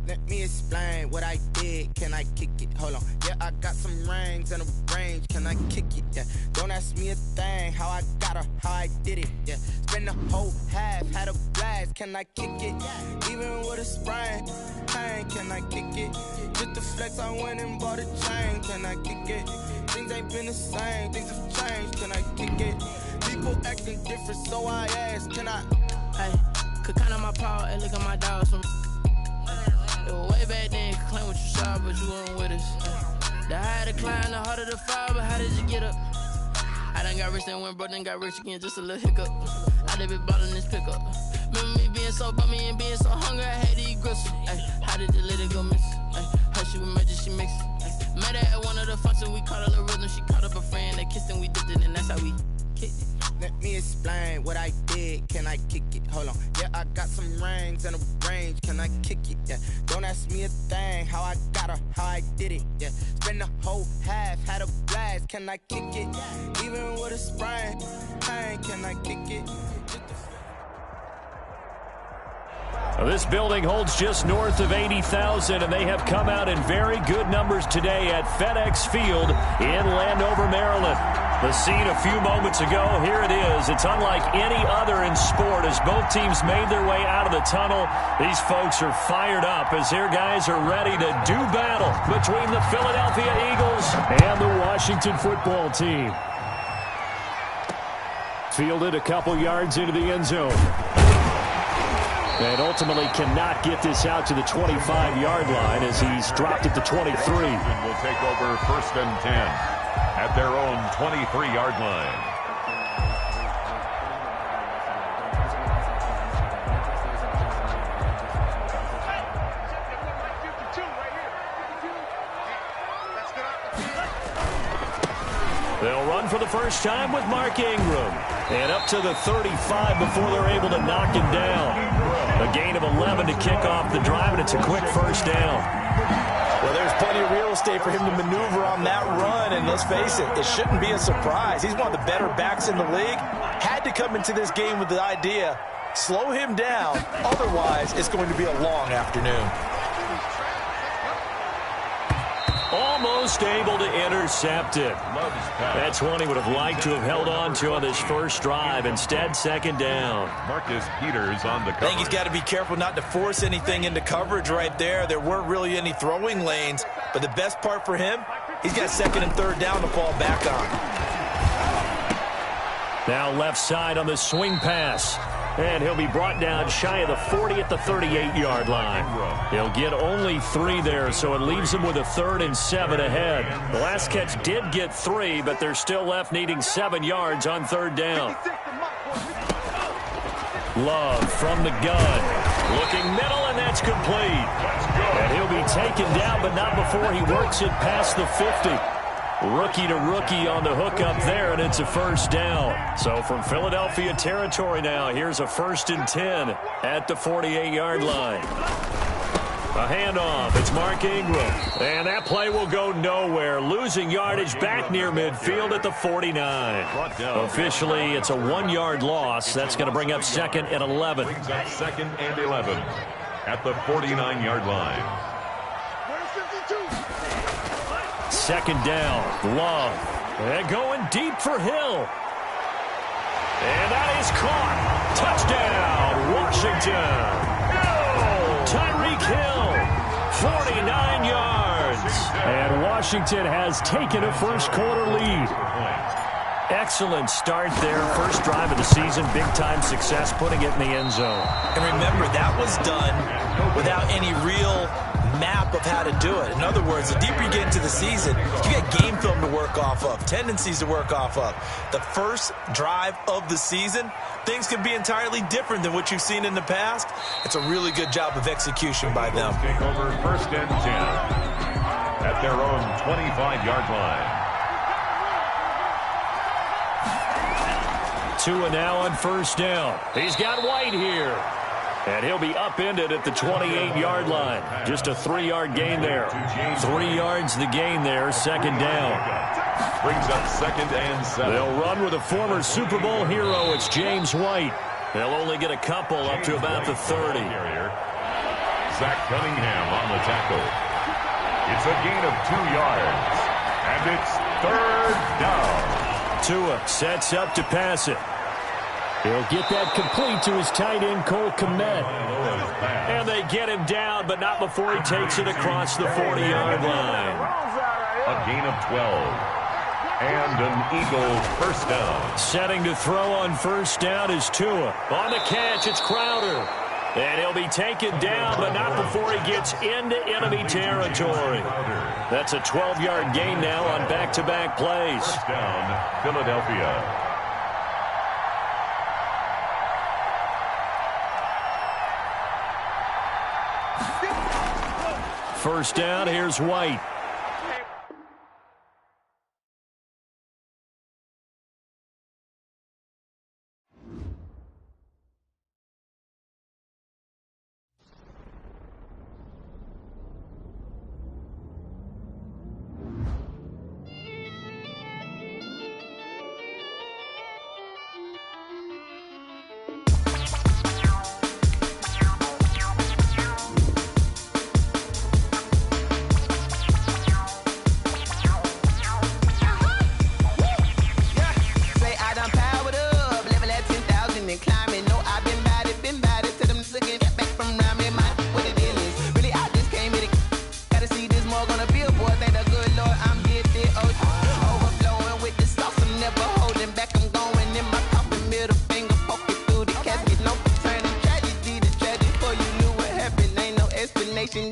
Let me explain what I did. Can I kick it? Hold on. Yeah, I got some rings and a range. Can I kick it? Yeah. Don't ask me a thing. How I got her, how I did it. Yeah. Spend the whole half, had a blast. Can I kick it? Even with a sprain. Pain, can I kick it? Just the flex, I went and bought a chain. Can I kick it? Things ain't been the same. Things have changed. Can I kick it? People acting different, so I ask. Can I? Hey, could count on my power and look at my dogs from. It was way back then, could claim what you saw, but you weren't with us. The higher the climb, the harder the fall, but how did you get up? I done got rich, then went broke, then got rich again, just a little hiccup. I done been ballin' this pickup. Remember me being so bummy and being so hungry, I had to eat gristle. Ay, how did the lady go miss? Ay, how she was magic, she mixed. Met her at one of the functions, we caught a little rhythm, she caught up a friend, they kissed and we dipped it, and that's how we kicked it. Let me explain what I did. Can I kick it? Hold on. Yeah, I got some rings and a range. Can I kick it? Yeah. Don't ask me a thing. How I got her, how I did it. Yeah. Spend the whole half, had a blast. Can I kick it? Even with a sprain. Pain, can I kick it? This building holds just north of 80,000, and they have come out in very good numbers today at FedEx Field in Landover, Maryland. The scene a few moments ago, here it is. It's unlike any other in sport as both teams made their way out of the tunnel. These folks are fired up as their guys are ready to do battle between the Philadelphia Eagles and the Washington football team. Fielded a couple yards into the end zone. And ultimately cannot get this out to the 25-yard line as he's dropped it to 23. And will take over 1st and 10 at their own 23-yard line. They'll run for the first time with Mark Ingram. And up to the 35 before they're able to knock him down. A gain of 11 to kick off the drive, and it's a quick first down. Well, there's plenty of real estate for him to maneuver on that run, and let's face it, it shouldn't be a surprise. He's one of the better backs in the league. Had to come into this game with the idea, slow him down, otherwise it's going to be a long afternoon. Almost able to intercept it. That's one he would have liked to have held on to on this first drive. Instead, second down. Marcus Peters on the cover. I think he's got to be careful not to force anything into coverage right there. There weren't really any throwing lanes, but the best part for him, he's got 2nd and 3rd down to fall back on. Now left side on the swing pass. And he'll be brought down shy of the 40 at the 38-yard line. He'll get only 3 there, so it leaves him with a 3rd and 7 ahead. The last catch did get 3, but they're still left needing 7 yards on 3rd down. Love from the gun. Looking middle, and that's complete. And he'll be taken down, but not before he works it past the 50. Rookie to rookie on the hook up there, and it's a first down. So from Philadelphia territory now, here's a 1st and 10 at the 48-yard line. A handoff. It's Mark Ingram. And that play will go nowhere. Losing yardage back near midfield at the 49. Officially, it's a 1-yard loss. That's going to bring up 2nd and 11. Brings up 2nd and 11 at the 49-yard line. 2nd down. Love. And going deep for Hill. And that is caught. Touchdown, Washington. Tyreek Hill, 49 yards. And Washington has taken a first-quarter lead. Excellent start there. First drive of the season. Big-time success, putting it in the end zone. And remember, that was done without any real map of how to do it. In other words, the deeper you get into the season, you get game film to work off of, tendencies to work off of. The first drive of the season, things can be entirely different than what you've seen in the past. It's a really good job of execution by them. Take over 1st and 10 at their own 25-yard line. Tua now on first down. He's got White here. And he'll be upended at the 28-yard line. Just a 3-yard gain there. 3 yards the gain there, 2nd down. Brings up 2nd and 7. They'll run with a former Super Bowl hero. It's James White. They'll only get a couple up to about the 30. Zach Cunningham on the tackle. It's a gain of 2 yards, and it's 3rd down. Tua sets up to pass it. He'll get that complete to his tight end, Cole Kmet. And they get him down, but not before he takes it across the 40-yard line. A gain of 12. And an Eagles first down. Setting to throw on first down is Tua. On the catch, it's Crowder. And he'll be taken down, but not before he gets into enemy territory. That's a 12-yard gain now on back-to-back plays. First down, Philadelphia. First down, here's White.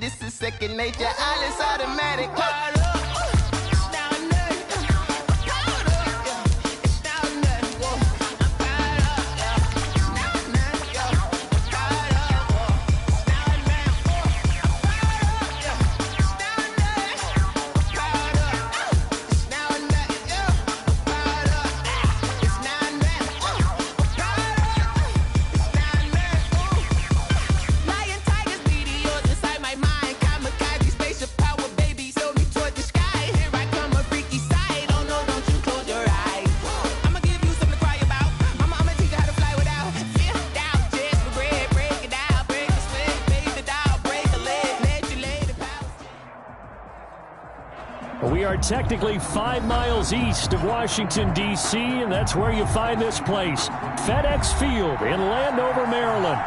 This is second nature. All is automatic. We are technically 5 miles east of Washington, D.C., and that's where you find this place, FedEx Field in Landover, Maryland.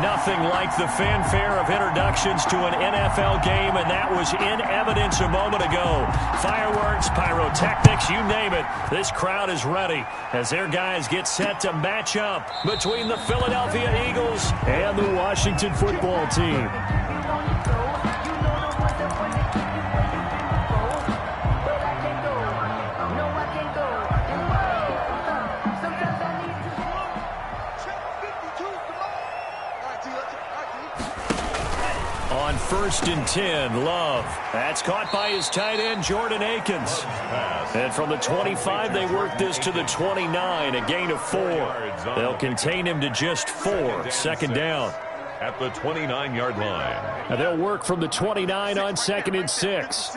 Nothing like the fanfare of introductions to an NFL game, and that was in evidence a moment ago. Fireworks, pyrotechnics, you name it. This crowd is ready as their guys get set to match up between the Philadelphia Eagles and the Washington football team. On 1st and 10, Love. That's caught by his tight end, Jordan Akins. And from the 25, they work this to the 29, a gain of 4. They'll contain him to just 4, second down. At the 29-yard line. And they'll work from the 29 on 2nd and 6.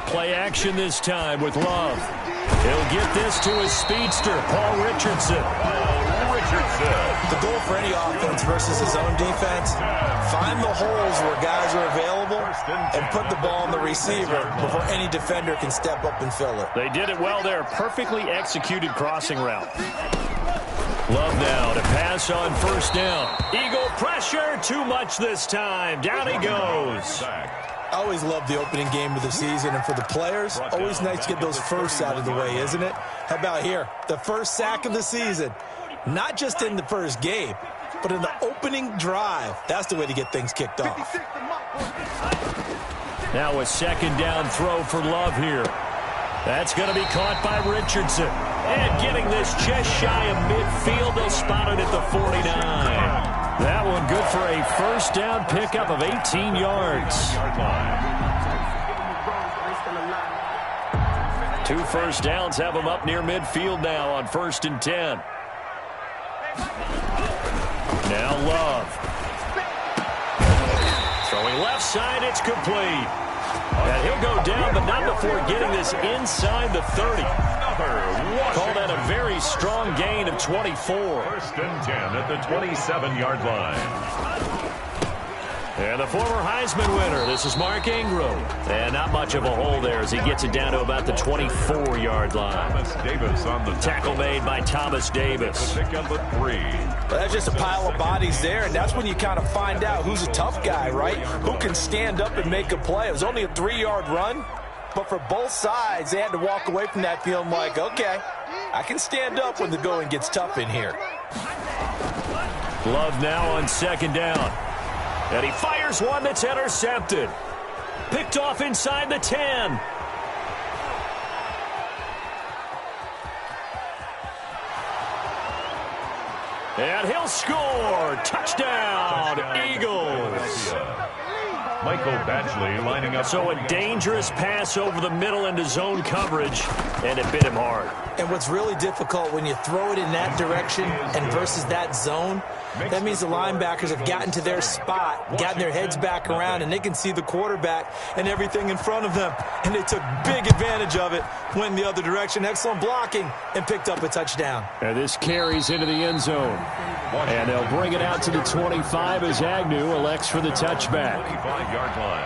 Play action this time with Love. He'll get this to his speedster, Paul Richardson. The goal for any offense versus his own defense, find the holes where guys are available and put the ball on the receiver before any defender can step up and fill it. They did it well there. Perfectly executed crossing route. Love now to pass on 1st down. Eagle pressure, too much this time. Down he goes. I always love the opening game of the season, and for the players, always nice to get those firsts out of the way, isn't it? How about here? The first sack of the season. Not just in the first game, but in the opening drive. That's the way to get things kicked off. Now a 2nd down throw for Love here. That's going to be caught by Richardson. And getting this just shy of midfield, they'll spot it at the 49. That one good for a 1st down pickup of 18 yards. 2 1st downs have them up near midfield now on 1st and 10. Now Love. Throwing left side, it's complete. And he'll go down, but not before getting this inside the 30. Call that a very strong gain of 24. First and 10 at the 27-yard line. And the former Heisman winner, this is Mark Ingram. And not much of a hole there as he gets it down to about the 24-yard line. Thomas Davis on the tackle made by Thomas Davis. Pick up a 3. Well, that's just a pile of bodies there, and that's when you kind of find out who's a tough guy, right? Who can stand up and make a play. It was only a 3-yard run, but for both sides, they had to walk away from that feeling like, okay, I can stand up when the going gets tough in here. Love now on second down. And he fires one that's intercepted. Picked off inside the 10. And he'll score. Touchdown, Eagles. Michael Badgley lining up. So a dangerous pass over the middle into zone coverage, and it bit him hard. And what's really difficult when you throw it in that direction and versus that zone, that means the linebackers have gotten to their spot, gotten their heads back around, and they can see the quarterback and everything in front of them. And they took big advantage of it, went in the other direction. Excellent blocking, and picked up a touchdown. And this carries into the end zone. And they'll bring it out to the 25 as Agnew elects for the touchback. 25-yard line.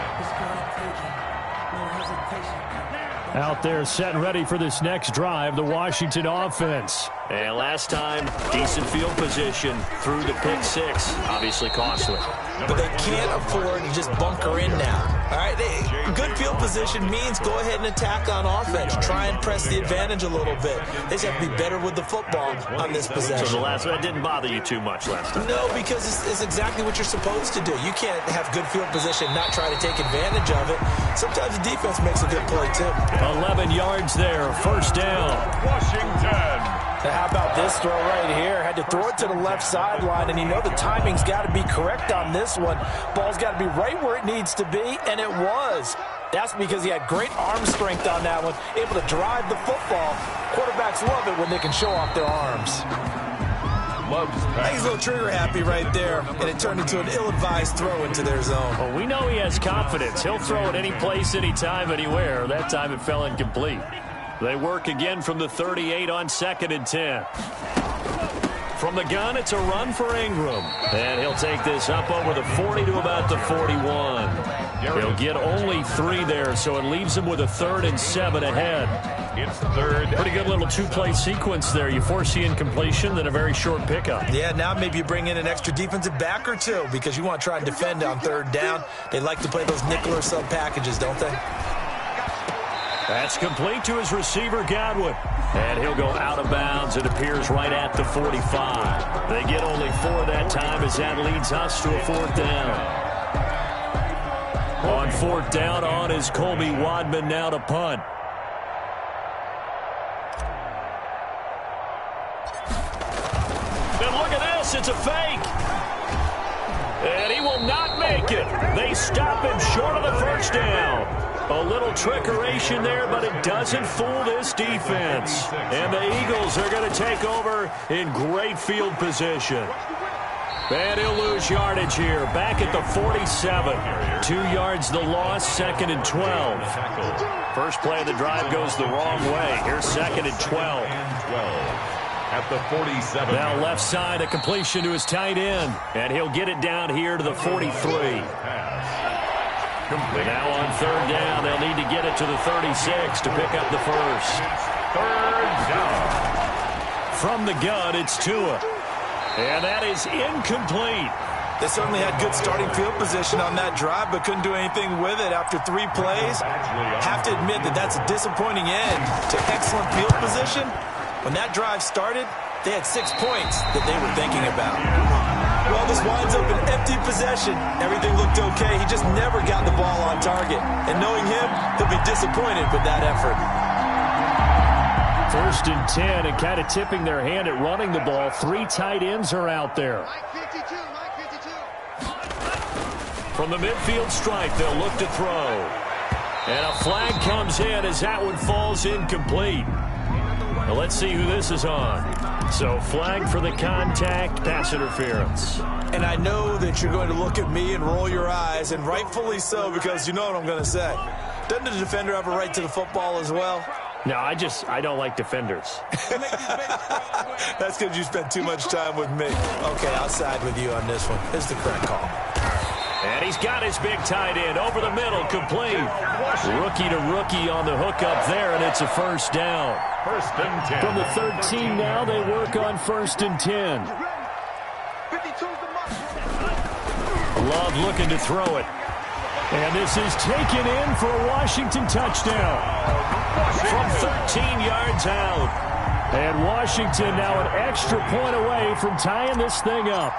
Out there set and ready for this next drive, the Washington offense. And last time, decent field position through the pick 6. Obviously costly. But they can't afford to just bunker in now. All right, good field position means go ahead and attack on offense. Try and press the advantage a little bit. They just have to be better with the football on this possession. So the last one didn't bother you too much last time? No, because it's exactly what you're supposed to do. You can't have good field position and not try to take advantage of it. Sometimes the defense makes a good play, too. 11 yards there, first down. Washington. Now, how about this throw right here? Had to throw it to the left sideline, and you know the timing's got to be correct on this one. Ball's got to be right where it needs to be, and it was. That's because he had great arm strength on that one, able to drive the football. Quarterbacks love it when they can show off their arms. He's a little trigger happy right there, and it turned into an ill-advised throw into their zone. Well, we know he has confidence. He'll throw it any place, anytime, anywhere. That time it fell incomplete. They work again from the 38 on 2nd and 10. From the gun, it's a run for Ingram. And he'll take this up over the 40 to about the 41. He'll get only 3 there, so it leaves him with a 3rd and 7 ahead. It's third. Pretty good little two-play sequence there. You force the incompletion, then a very short pickup. Yeah, now maybe you bring in an extra defensive back or two because you want to try and defend on 3rd down. They like to play those nickel or sub packages, don't they? That's complete to his receiver, Godwin. And he'll go out of bounds. It appears right at the 45. They get only 4 that time as that leads us to a 4th down. On 4th down, on is Colby Wadman now to punt. And look at this. It's a fake. And he will not make it. They stop him short of the first down. A little trickeration there, but it doesn't fool this defense. And the Eagles are going to take over in great field position. And he'll lose yardage here. Back at the 47. 2 yards the loss, 2nd and 12. First play of the drive goes the wrong way. Here's 2nd and 12. At the 47. Now left side, a completion to his tight end. And he'll get it down here to the 43. Now on 3rd down, they'll need to get it to the 36 to pick up the first. 3rd down. From the gun, it's Tua. And that is incomplete. They certainly had good starting field position on that drive, but couldn't do anything with it after 3 plays. Have to admit that that's a disappointing end to excellent field position. When that drive started, they had 6 points that they were thinking about. Well, this winds up an empty possession. Everything looked okay. He just never got the ball on target. And knowing him, he'll be disappointed with that effort. 1st and 10, and kind of tipping their hand at running the ball. 3 tight ends are out there. From the midfield stripe, they'll look to throw. And a flag comes in as that one falls incomplete. Now let's see who this is on. So flag for the contact, pass interference. And I know that you're going to look at me and roll your eyes, and rightfully so, because you know what I'm going to say. Doesn't the defender have a right to the football as well? No, I don't like defenders. That's because you spent too much time with me. Okay, I'll side with you on this one. It's the correct call. And he's got his big tight end over the middle, complete. Rookie to rookie on the hook up there, and it's a first down. First and 10. From the 13 now, they work on first and 10. Love looking to throw it. And this is taken in for a Washington touchdown. From 13 yards out. And Washington now an extra point away from tying this thing up.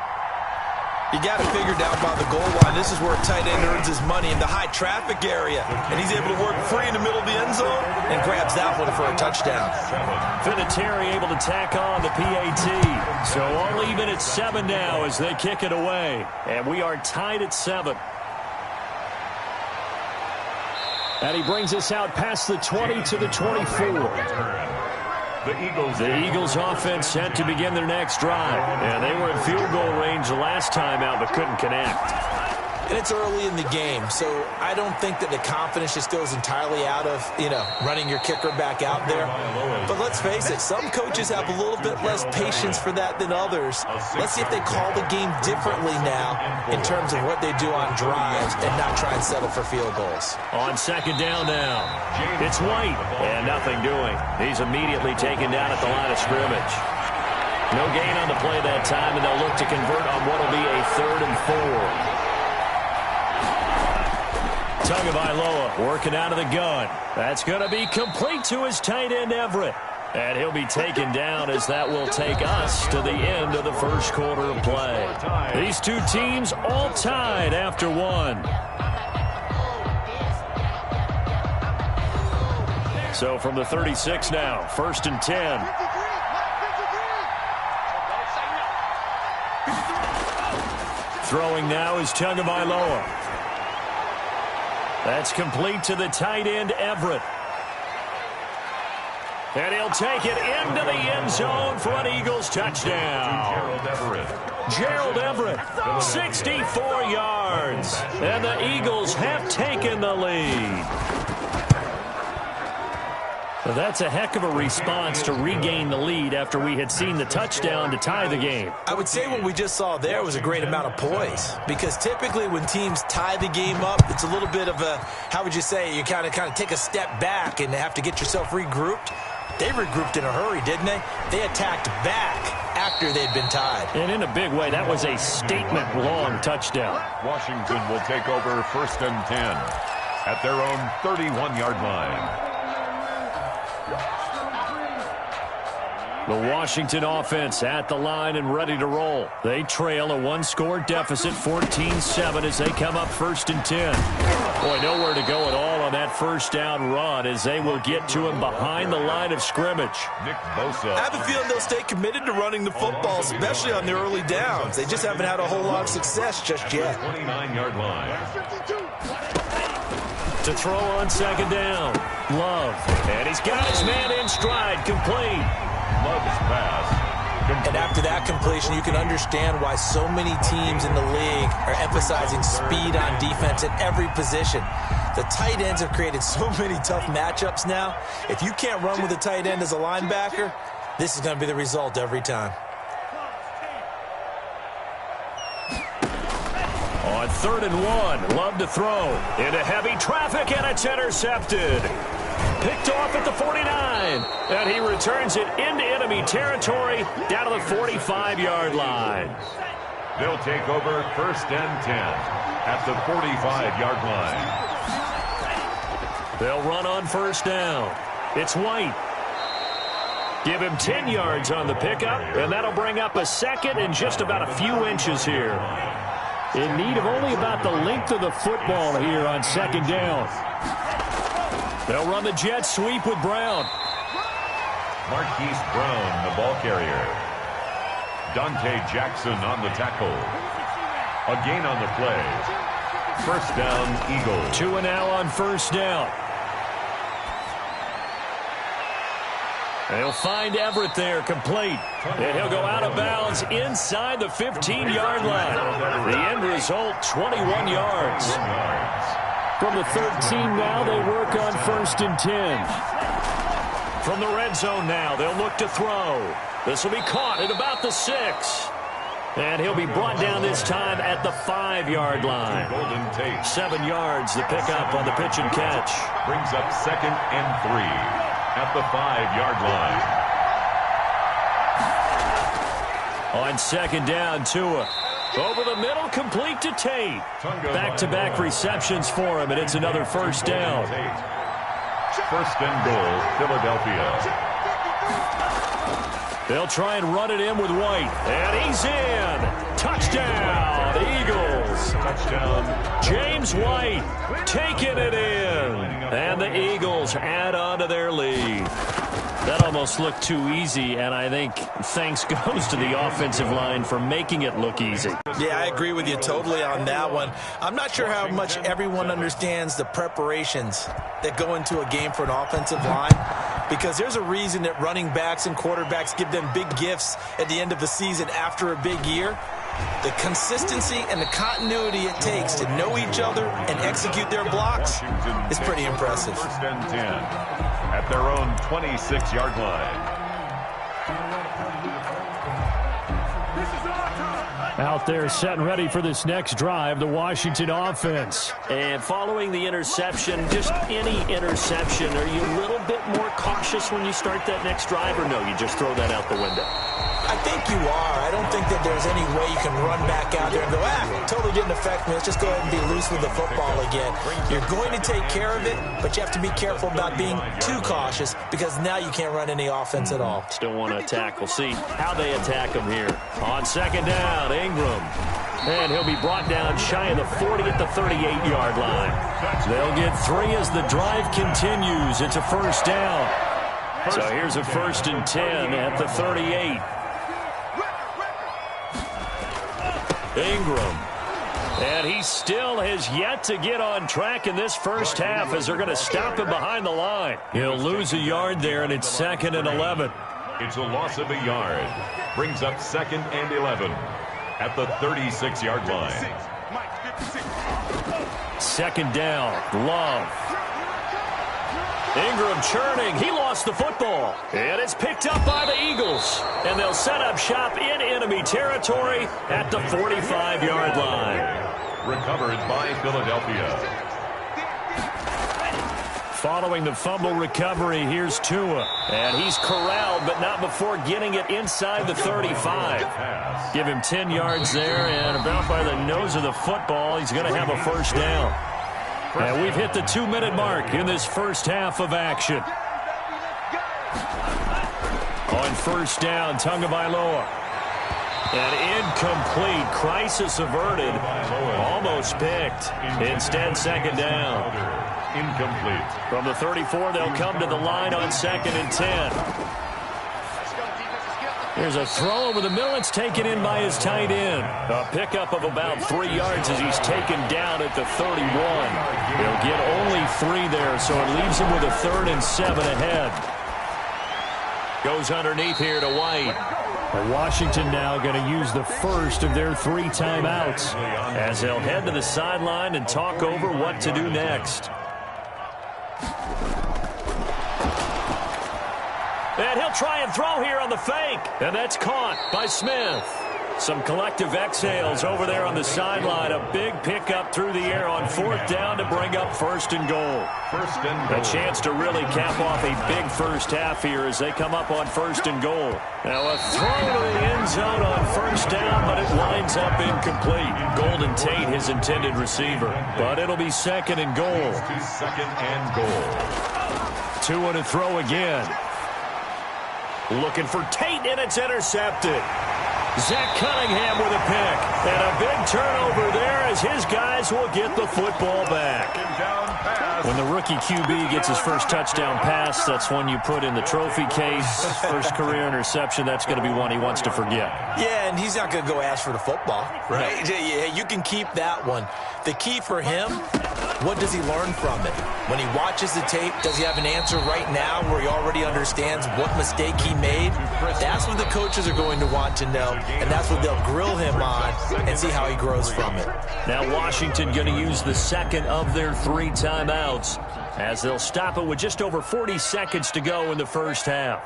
You got to figure down by the goal line. This is where a tight end earns his money, in the high traffic area. And he's able to work free in the middle of the end zone and grabs that one for a touchdown. Vinatieri able to tack on the PAT. So all even at 7 now as they kick it away. And we are tied at 7. And he brings us out past the 20 to the 24. The Eagles offense set to begin their next drive. And they were in field goal range the last time out, but couldn't connect. And it's early in the game, so I don't think that the confidence just goes entirely out of, running your kicker back out there. But let's face it, some coaches have a little bit less patience for that than others. Let's see if they call the game differently now in terms of what they do on drives and not try and settle for field goals. On second down now, it's White, and nothing doing. He's immediately taken down at the line of scrimmage. No gain on the play that time, and they'll look to convert on what will be a 3rd and 4. Tagovailoa working out of the gun. That's going to be complete to his tight end, Everett. And he'll be taken down as that will take us to the end of the first quarter of play. These two teams all tied after 1. So from the 36 now, 1st and 10. Throwing now is Tagovailoa. That's complete to the tight end, Everett. And he'll take it into the end zone for an Eagles touchdown. Gerald Everett, 64 yards. And the Eagles have taken the lead. Well, that's a heck of a response to regain the lead after we had seen the touchdown to tie the game. I would say what we just saw there was a great amount of poise, because typically when teams tie the game up, it's a little bit of a, how would you say, you kind of take a step back and have to get yourself regrouped. They regrouped in a hurry, didn't they? They attacked back after they'd been tied. And in a big way, that was a statement-long touchdown. Washington will take over 1st and 10 at their own 31-yard line. The Washington offense at the line and ready to roll. They trail a 1-score deficit, 14-7, as they come up 1st and 10. Boy, nowhere to go at all on that first down run as they will get to him behind the line of scrimmage. Nick Bosa. I have a feeling they'll stay committed to running the football, especially on their early downs. They just haven't had a whole lot of success just yet. 29-yard line. To throw on second down, Love. And he's got his man in stride, complete. Love's pass. And after that completion, you can understand why so many teams in the league are emphasizing speed on defense at every position. The tight ends have created so many tough matchups now. If you can't run with a tight end as a linebacker, this is going to be the result every time. On 3rd and 1, Love to throw. Into heavy traffic, and it's intercepted. Picked off at the 49, and he returns it into enemy territory down to the 45-yard line. They'll take over 1st and 10 at the 45-yard line. They'll run on 1st down. It's White. Give him 10 yards on the pickup, and that'll bring up a 2nd and just about a few inches here. In need of only about the length of the football here on 2nd down. They'll run the jet sweep with Brown. Marquise Brown, the ball carrier. Dante Jackson on the tackle. A gain on the play. 1st down, Eagles. 2 and now on 1st down. They'll find Everett there, complete. And he'll go out of bounds inside the 15-yard line. The end result, 21 yards. From the 13 now, they work on 1st and 10. From the red zone now, they'll look to throw. This will be caught at about the 6. And he'll be brought down this time at the 5-yard line. 7 yards, the pickup on the pitch and catch. Brings up 2nd and 3 at the 5-yard line. On 2nd down, Tua. Over the middle, complete to Tate. Back-to-back receptions for him, and it's another first down. 1st and goal, Philadelphia. They'll try and run it in with White. And he's in. Touchdown, Eagles. Touchdown. James White taking it in. And the Eagles add on to their lead. That almost looked too easy, and I think thanks goes to the offensive line for making it look easy. Yeah, I agree with you totally on that one. I'm not sure how much everyone understands the preparations that go into a game for an offensive line, because there's a reason that running backs and quarterbacks give them big gifts at the end of the season after a big year. The consistency and the continuity it takes to know each other and execute their blocks is pretty impressive. 1st and 10 at their own 26-yard line. Out there set and ready for this next drive, the Washington offense. And following the interception, just any interception, are you a little bit more cautious when you start that next drive, or no, you just throw that out the window? I think you are. I don't think that there's any way you can run back out there and go, totally didn't affect me. Let's just go ahead and be loose with the football again. You're going to take care of it, but you have to be careful about being too cautious, because now you can't run any offense at all. Still want to attack. We'll see how they attack him here. On 2nd down, Ingram. And he'll be brought down shy of the 40 at the 38-yard line. They'll get 3 as the drive continues. It's a first down. So here's a 1st and 10 at the 38. Ingram. And he still has yet to get on track in this first half, as they're going to stop him behind the line. He'll lose a yard there, and it's 2nd and 11. It's a loss of a yard. Brings up 2nd and 11 at the 36-yard line. 2nd down, Love. Ingram churning. He lost the football. And it's picked up by the Eagles. And they'll set up shop in enemy territory at the 45-yard line. Recovered by Philadelphia. Following the fumble recovery, here's Tua. And he's corralled, but not before getting it inside the 35. Give him 10 yards there, and about by the nose of the football, he's going to have a first down. And we've hit the 2-minute mark in this first half of action. On first down, Tagovailoa. And incomplete. Crisis averted. Almost picked. Instead, 2nd down. Incomplete. From the 34, they'll come to the line on 2nd and 10. There's a throw over the middle. It's taken in by his tight end. A pickup of about 3 yards as he's taken down at the 31. He'll get only 3 there, so it leaves him with a 3rd and 7 ahead. Goes underneath here to White. Washington now going to use the first of their 3 timeouts, as they'll head to the sideline and talk over what to do next. And he'll try and throw here on the fake. And that's caught by Smith. Some collective exhales over there on the sideline. A big pickup through the air on 4th down to bring up 1st and goal. A chance to really cap off a big first half here as they come up on 1st and goal. Now a throw to the end zone on 1st down, but it winds up incomplete. Golden Tate, his intended receiver. But it'll be 2nd and goal. 2nd and goal. 2 to throw again. Looking for Tate, and it's intercepted. Zach Cunningham with a pick. And a big turnover there as his guys will get the football back. When the rookie QB gets his first touchdown pass, that's one you put in the trophy case. First career interception, that's going to be one he wants to forget. Yeah, and he's not going to go ask for the football, right? Yeah, you can keep that one. The key for him, what does he learn from it? When he watches the tape, does he have an answer right now where he already understands what mistake he made? That's what the coaches are going to want to know, and that's what they'll grill him on and see how he grows from it. Now Washington going to use the 2nd of their 3 timeouts. as they'll stop it with just over 40 seconds to go in the first half.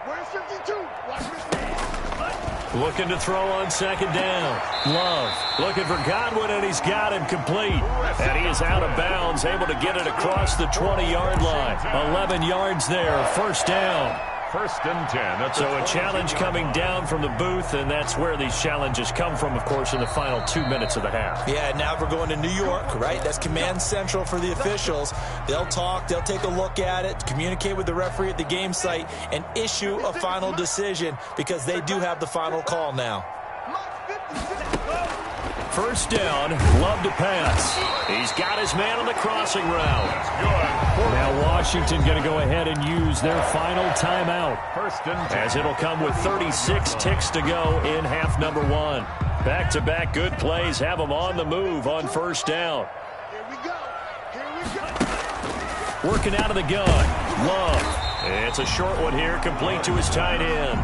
Where's 52? Watch this man. Looking to throw on second down. Love looking for Godwin, and he's got him complete. And he is out of bounds, able to get it across the 20-yard line. 11 yards there, first down. First and 10. So a challenge coming down from the booth, and that's where these challenges come from, of course, in the final 2 minutes of the half. Yeah, now we're going to New York, right? That's command central for the officials. They'll talk, they'll take a look at it, communicate with the referee at the game site, and issue a final decision because they do have the final call now. First down, Love to pass. He's got his man on the crossing route. Now Washington going to go ahead and use their final timeout, First and 10. as it'll come with 36 ticks to go in half number one. Back-to-back good plays have them on the move on first down. Here we go. Here we go. Working out of the gun, Love. It's a short one here, complete to his tight end.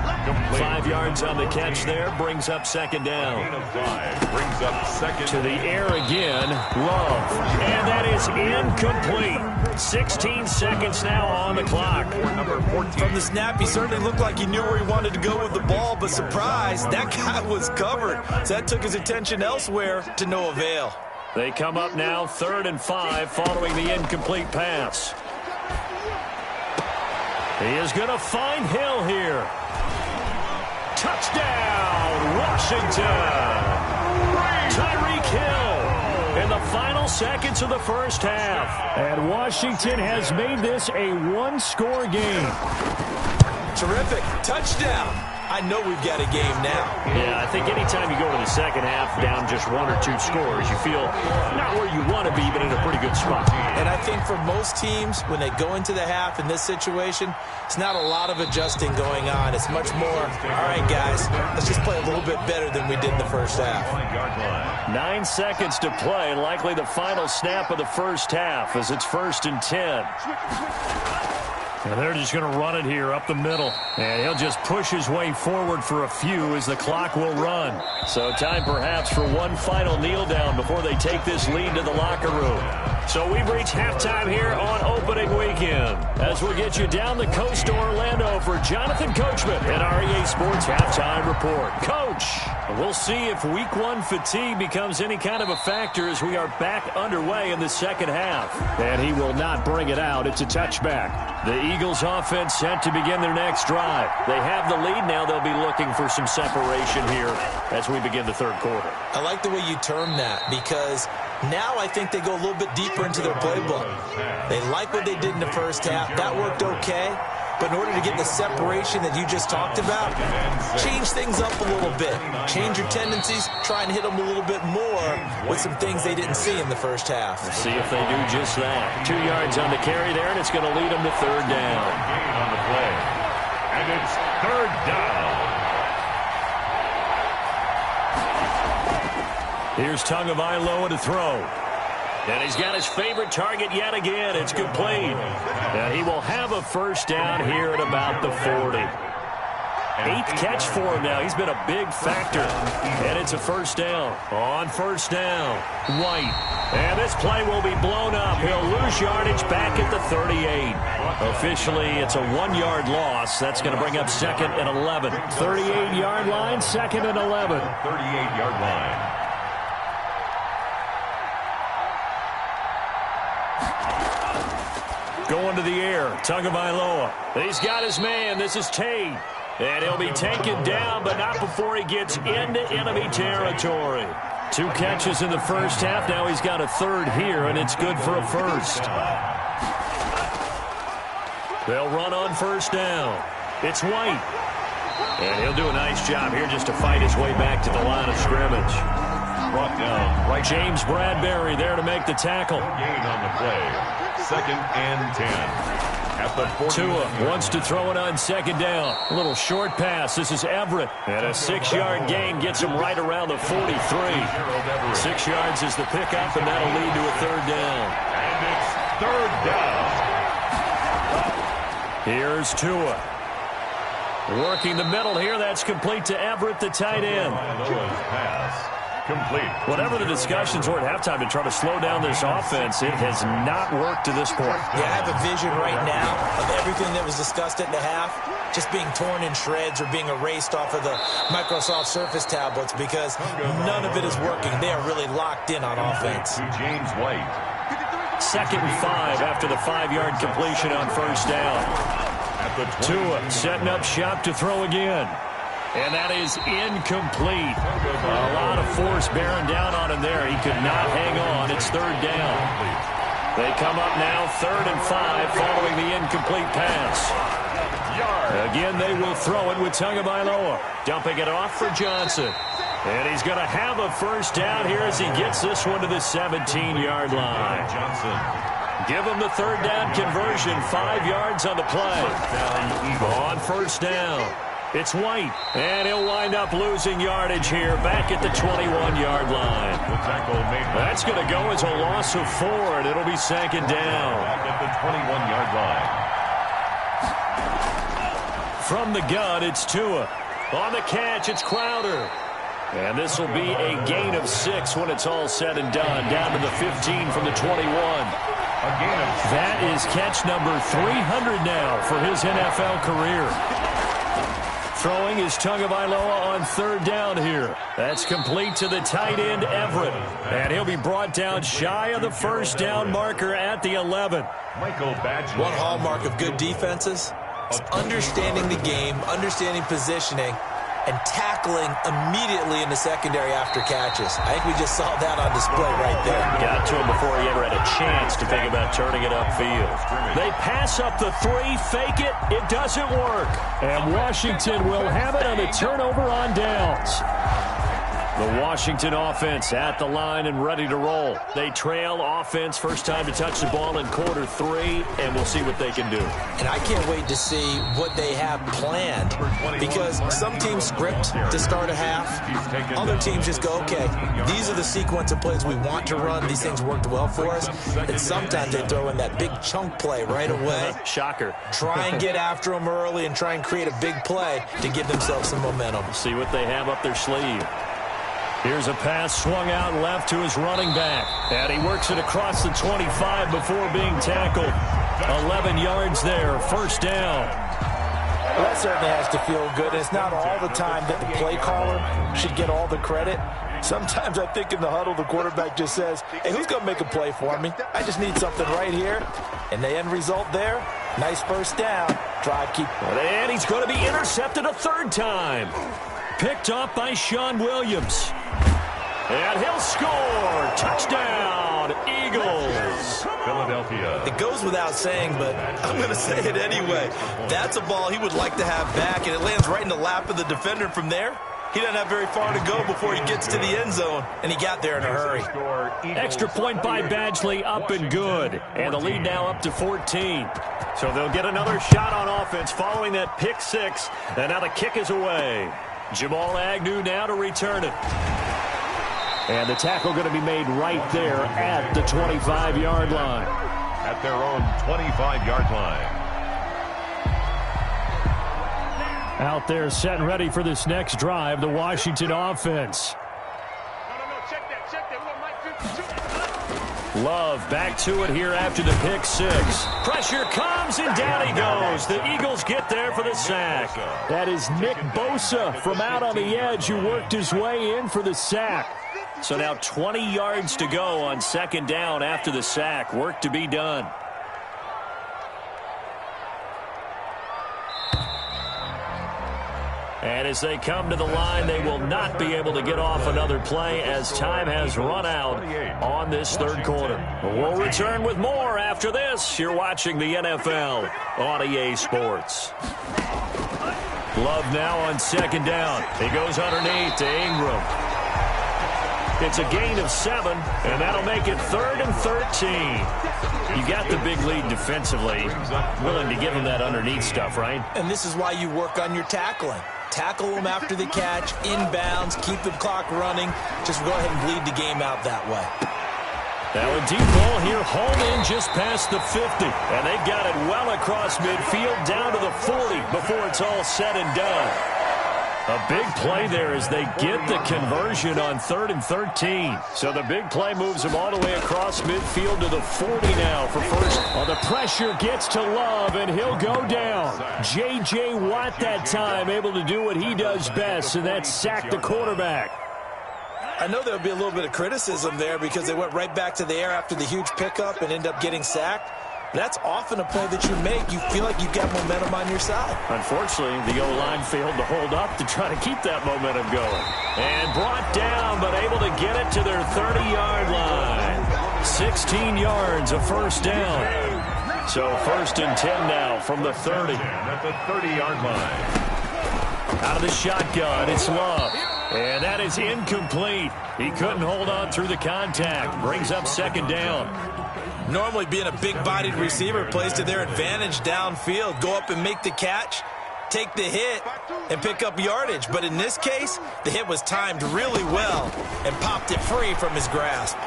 5 yards on the catch there, brings up second down. Gain of 5 brings up second. To the air again, Love. And that is incomplete. 16 seconds now on the clock. Number 14. From the snap, he certainly looked like he knew where he wanted to go with the ball, but surprise, that guy was covered. So that took his attention elsewhere to no avail. They come up now 3rd and 5 following the incomplete pass. He is going to find Hill here. Touchdown, Washington! Tyreek Hill in the final seconds of the first half. And Washington has made this a one-score game. Terrific. Touchdown. I know we've got a game now. Yeah, I think anytime you go to the second half down just 1 or 2 scores, you feel not where you want to be, but in a pretty good spot. And I think for most teams, when they go into the half in this situation, it's not a lot of adjusting going on. It's much more, all right, guys, let's just play a little bit better than we did in the first half. 9 seconds to play, likely the final snap of the first half as it's 1st and 10. And they're just going to run it here up the middle. And he'll just push his way forward for a few as the clock will run. So time perhaps for one final kneel down before they take this lead to the locker room. So we've reached halftime here on opening weekend as we get you down the coast to Orlando for Jonathan Coachman and our EA Sports Halftime Report. Coach, we'll see if week 1 fatigue becomes any kind of a factor as we are back underway in the second half. And he will not bring it out. It's a touchback. The Eagles offense set to begin their next drive. They have the lead now. They'll be looking for some separation here as we begin the third quarter. I like the way you term that because now I think they go a little bit deeper into their playbook. They like what they did in the first half. That worked okay. But in order to get the separation that you just talked about, change things up a little bit. Change your tendencies. Try and hit them a little bit more with some things they didn't see in the first half. We'll see if they do just that. 2 yards on the carry there, and it's going to lead them to third down. Gain on the play. And it's third down. Here's Tagovailoa to throw. And he's got his favorite target yet again. It's complete. And he will have a first down here at about the 40. 8th catch for him now. He's been a big factor. And it's a first down. On first down, White. And this play will be blown up. He'll lose yardage back at the 38. Officially, it's a 1-yard loss. That's going to bring up 2nd and 11. 38-yard line, 2nd and 11. 38-yard line. Going to the air, Tagovailoa. He's got his man. This is Tate. And he'll be taken down, but not before he gets into enemy territory. 2 catches in the first half. Now he's got a third here, and it's good for a first. They'll run on first down. It's White. And he'll do a nice job here just to fight his way back to the line of scrimmage. Brought down right. James Bradbury there to make the tackle. Gain on the play. 2nd and 10. At the 40. Tua wants to throw it on second down. A little short pass. This is Everett. And a 6-yard gain gets him right around the 43. 6 yards is the pickup, and that'll lead to a third down. And it's third down. Here's Tua. Working the middle here. That's complete to Everett, the tight end. Pass. Complete. Whatever the discussions were at halftime to try to slow down this offense, it has not worked to this point. Yeah, I have a vision right now of everything that was discussed at the half just being torn in shreds or being erased off of the Microsoft Surface tablets because none of it is working. They are really locked in on offense. To James White. 2nd and 5 after the 5-yard completion on first down. At the 20. Tua setting up shop to throw again. And that is incomplete. A lot of force bearing down on him there. He could not hang on. It's 3rd down. They come up now 3rd and 5 following the incomplete pass. Again, they will throw it with Tagovailoa. Dumping it off for Johnson. And he's going to have a first down here as he gets this one to the 17-yard line. Johnson. Give him the 3rd down conversion. 5 yards on the play. On first down. It's White, and he'll wind up losing yardage here back at the 21-yard line. The tackle made. That's going to go as a loss of 4, and it'll be 2nd down. Back at the 21-yard line. From the gun, it's Tua. On the catch, it's Crowder. And this will be a gain of 6 when it's all said and done, down to the 15 from the 21. A gain of 6. That is catch number 300 now for his NFL career. Throwing is Tagovailoa on 3rd down here. That's complete to the tight end, Everett. And he'll be brought down shy of the first down marker at the 11. Michael Badgley. One hallmark of good defenses is understanding the game, understanding positioning, and tackling immediately in the secondary after catches. I think we just saw that on display right there. Got to him before he ever had a chance to think about turning it upfield. They pass up the 3, fake it. It doesn't work. And Washington will have it on the turnover on downs. The Washington offense at the line and ready to roll. They trail offense, first time to touch the ball in quarter 3, and we'll see what they can do. And I can't wait to see what they have planned because some teams script to start a half. Other teams just go, okay, these are the sequence of plays we want to run. These things worked well for us. And sometimes they throw in that big chunk play right away. Shocker. Try and get after them early and try and create a big play to give themselves some momentum. See what they have up their sleeve. Here's a pass swung out left to his running back. And he works it across the 25 before being tackled. 11 yards there, first down. Well, that certainly has to feel good. It's not all the time that the play caller should get all the credit. Sometimes I think in the huddle, the quarterback just says, hey, who's going to make a play for me? I just need something right here. And the end result there, nice first down. Drive, keep. And he's going to be intercepted a 3rd time. Picked off by Sean Williams. And he'll score. Touchdown, Eagles. Philadelphia. It goes without saying, but I'm going to say it anyway. That's a ball he would like to have back, and it lands right in the lap of the defender from there. He doesn't have very far to go before he gets to the end zone, and he got there in a hurry. Extra point by Badgley, up and good. And the lead now up to 14. So they'll get another shot on offense following that pick 6. And now the kick is away. Jamal Agnew now to return it. And the tackle going to be made right there at the 25-yard line. At their own 25-yard line. Out there set and ready for this next drive, the Washington offense. Love back to it here after the pick 6. Pressure comes and down he goes. The Eagles get there for the sack. That is Nick Bosa from out on the edge who worked his way in for the sack. So now 20 yards to go on 2nd down after the sack. Work to be done. And as they come to the line, they will not be able to get off another play as time has run out on this 3rd quarter. We'll return with more after this. You're watching the NFL on EA Sports. Love now on 2nd down. He goes underneath to Ingram. It's a gain of 7, and that'll make it 3rd and 13. You got the big lead defensively. Willing to give him that underneath stuff, right? And this is why you work on your tackling. Tackle them after the catch, inbounds, keep the clock running. Just go ahead and bleed the game out that way. Now a deep ball here, home in just past the 50. And they got it well across midfield, down to the 40 before it's all said and done. A big play there as they get the conversion on 3rd and 13. So the big play moves them all the way across midfield to the 40 now for first. Well, the pressure gets to Love, and he'll go down. J.J. Watt that time able to do what he does best, and that's sack the quarterback. I know there'll be a little bit of criticism there because they went right back to the air after the huge pickup and end up getting sacked. That's often a play that you make. You feel like you've got momentum on your side. Unfortunately, the O-line failed to hold up to try to keep that momentum going. And brought down, but able to get it to their 30-yard line. 16 yards, a first down. So 1st and 10 now from the 30. At the 30-yard line. Out of the shotgun, it's Love. And that is incomplete. He couldn't hold on through the contact. Brings up 2nd down. Normally being a big-bodied receiver plays to their advantage downfield. Go up and make the catch, take the hit, and pick up yardage. But in this case, the hit was timed really well and popped it free from his grasp.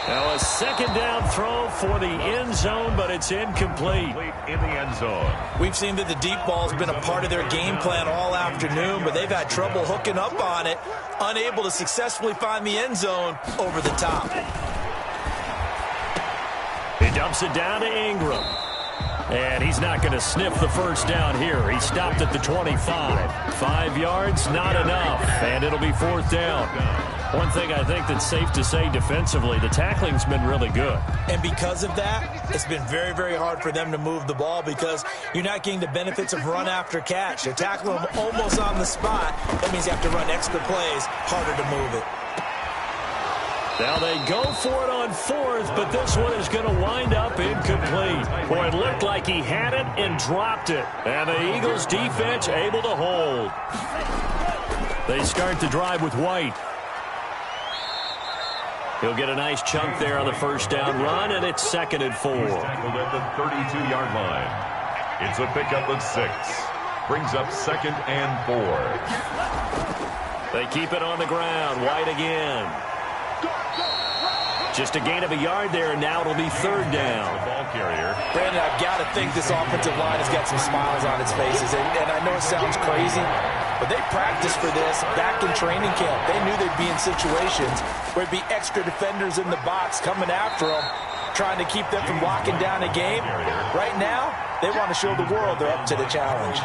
Now a 2nd down throw for the end zone, but it's incomplete. In the end zone. We've seen that the deep ball's been a part of their game plan all afternoon, but they've had trouble hooking up on it, unable to successfully find the end zone over the top. He dumps it down to Ingram. And he's not going to sniff the first down here. He stopped at the 25. 5 yards, not enough. And it'll be 4th down. One thing I think that's safe to say defensively, the tackling's been really good. And because of that, it's been very, very hard for them to move the ball because you're not getting the benefits of run after catch. They're tackling them almost on the spot. That means you have to run extra plays, harder to move it. Now they go for it on 4th, but this one is going to wind up incomplete. Boy, it looked like he had it and dropped it. And the Eagles defense able to hold. They start the drive with White. He'll get a nice chunk there on the first down run, and it's 2nd and 4. He's tackled at the 32-yard line. It's a pickup of 6. Brings up 2nd and 4. They keep it on the ground. White again. Just a gain of a yard there, and now it'll be 3rd down. Ball carrier. Brandon, I've got to think this offensive line has got some smiles on its faces. And I know it sounds crazy, but they practiced for this back in training camp. They knew they'd be in situations where it'd be extra defenders in the box coming after them, trying to keep them from locking down a game. Right now, they want to show the world they're up to the challenge.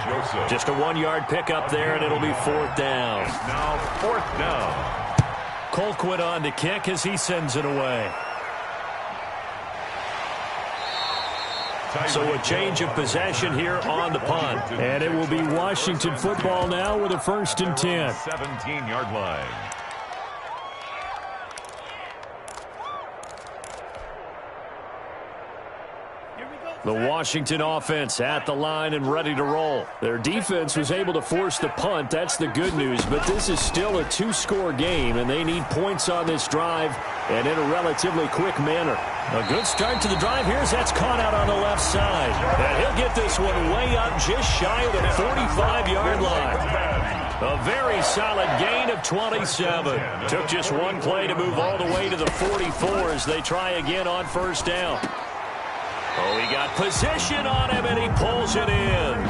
Just a 1-yard pickup there, and it'll be 4th down. Now 4th down. Colquitt on to kick as he sends it away. So a change of possession here on the punt. And it will be Washington football now with a 1st and 10. 17-yard line. The Washington offense at the line and ready to roll. Their defense was able to force the punt. That's the good news. But this is still a 2-score game, and they need points on this drive and in a relatively quick manner. A good start to the drive. Here's that's caught out on the left side. And he'll get this one way up just shy of the 45-yard line. A very solid gain of 27. Took just one play to move all the way to the 44 as they try again on 1st down. Oh, he got position on him, and he pulls it in.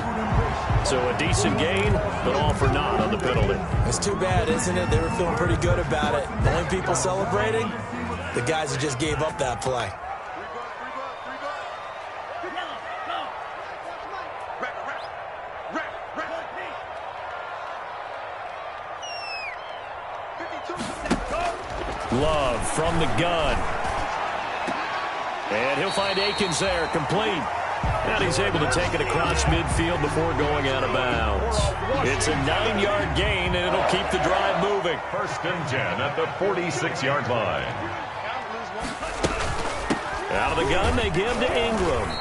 So a decent gain, but all for naught on the penalty. It's too bad, isn't it? They were feeling pretty good about it. The only people celebrating, the guys who just gave up that play. Love from the gun. And he'll find Akins there, complete. And he's able to take it across midfield before going out of bounds. It's a 9-yard gain, and it'll keep the drive moving. 1st and 10 at the 46-yard line. Out of the gun, they give to Ingram.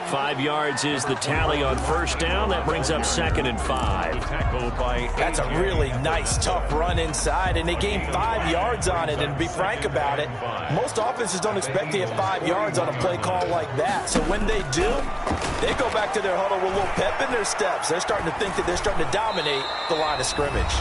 5 yards is the tally on 1st down. That brings up 2nd and 5. Tackled by That's a really nice, tough run inside, and they gained 5 yards on it. And to be frank about it, most offenses don't expect to get 5 yards on a play call like that. So when they do, they go back to their huddle with a little pep in their steps. They're starting to think that they're starting to dominate the line of scrimmage.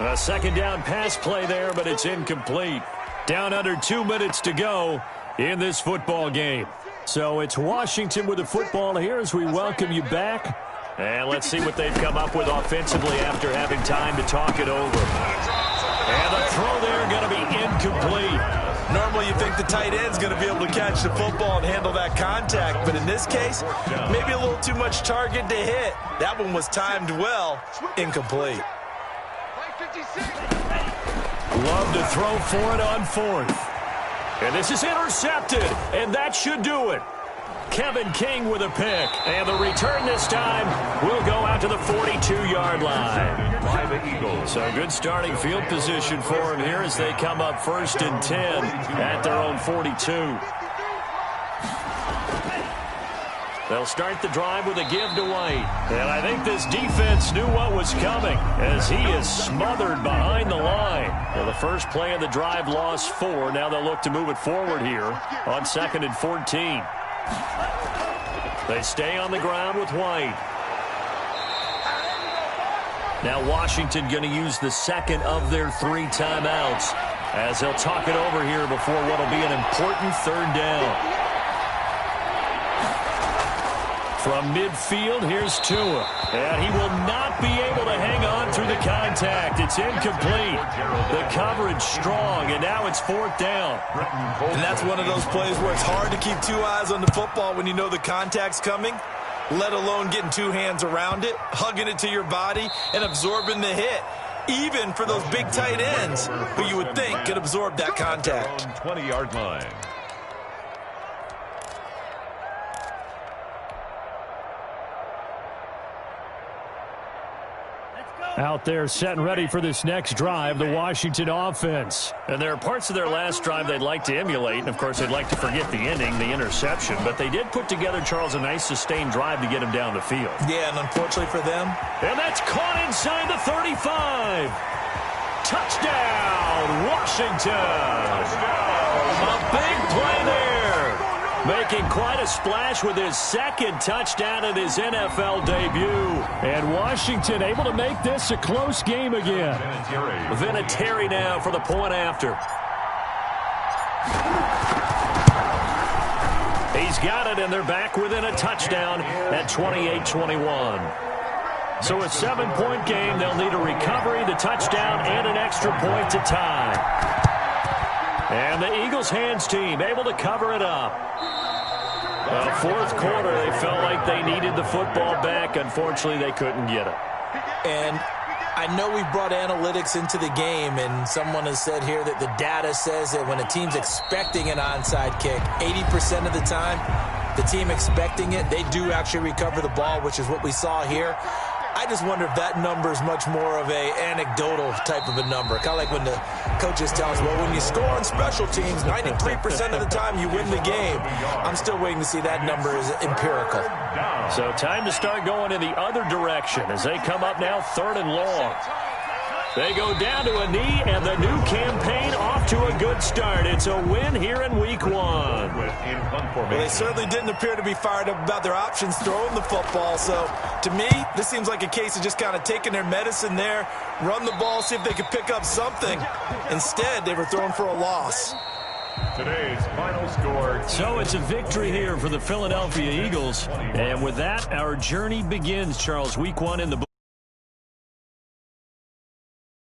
A 2nd down pass play there, but it's incomplete. Down under 2 minutes to go in this football game. So it's Washington with the football here as we welcome you back And let's see what they've come up with offensively after having time to talk it over. And the throw there going to be incomplete. Normally you think the tight end's going to be able to catch the football and handle that contact, but in this case, maybe a little too much target to hit. That one was timed well, incomplete. Love to throw for it on fourth. And this is intercepted, and that should do it. Kevin King with a pick, and the return this time will go out to the 42-yard line. By the Eagles. So good starting field position for him here as they come up 1st and 10 at their own 42. They'll start the drive with a give to White. And I think this defense knew what was coming as he is smothered behind the line. Well, the first play of the drive lost 4. Now they'll look to move it forward here on 2nd and 14. They stay on the ground with White. Now Washington going to use the second of their 3 timeouts as they'll talk it over here before what will be an important 3rd down. From midfield, here's Tua. And he will not be able to hang on through the contact. It's incomplete. The coverage strong, and now it's 4th down. And that's one of those plays where it's hard to keep 2 eyes on the football when you know the contact's coming, let alone getting 2 hands around it, hugging it to your body, and absorbing the hit. Even for those big tight ends who you would think could absorb that contact. 20-yard line. Out there set and ready for this next drive, the Washington offense. And there are parts of their last drive they'd like to emulate, and of course they'd like to forget the ending, the interception. But they did put together, Charles, a nice sustained drive to get him down the field. Yeah, and unfortunately for them. And that's caught inside the 35. Touchdown, Washington. A big play there. Making quite a splash with his 2nd touchdown in his NFL debut. And Washington able to make this a close game again. Vinatieri now for the point after. He's got it, and they're back within a touchdown at 28-21. So a 7-point game. They'll need a recovery, the touchdown, and an extra point to tie. And the Eagles hands team able to cover it up. 4th quarter, they felt like they needed the football back. Unfortunately, they couldn't get it. And I know we've brought analytics into the game, and someone has said here that the data says that when a team's expecting an onside kick, 80% of the time, the team expecting it, they do actually recover the ball, which is what we saw here. I just wonder if that number is much more of a anecdotal type of a number. Kind of like when the coaches tell us, well, when you score on special teams, 93% of the time you win the game. I'm still waiting to see that number is empirical. So time to start going in the other direction as they come up now 3rd and long. They go down to a knee, and the new campaign off to a good start. It's a win here in Week 1. Well, they certainly didn't appear to be fired up about their options throwing the football. So, to me, this seems like a case of just kind of taking their medicine there, run the ball, see if they could pick up something. Instead, they were throwing for a loss. Today's final score. So it's a victory here for the Philadelphia Eagles. And with that, our journey begins, Charles. Week 1 in the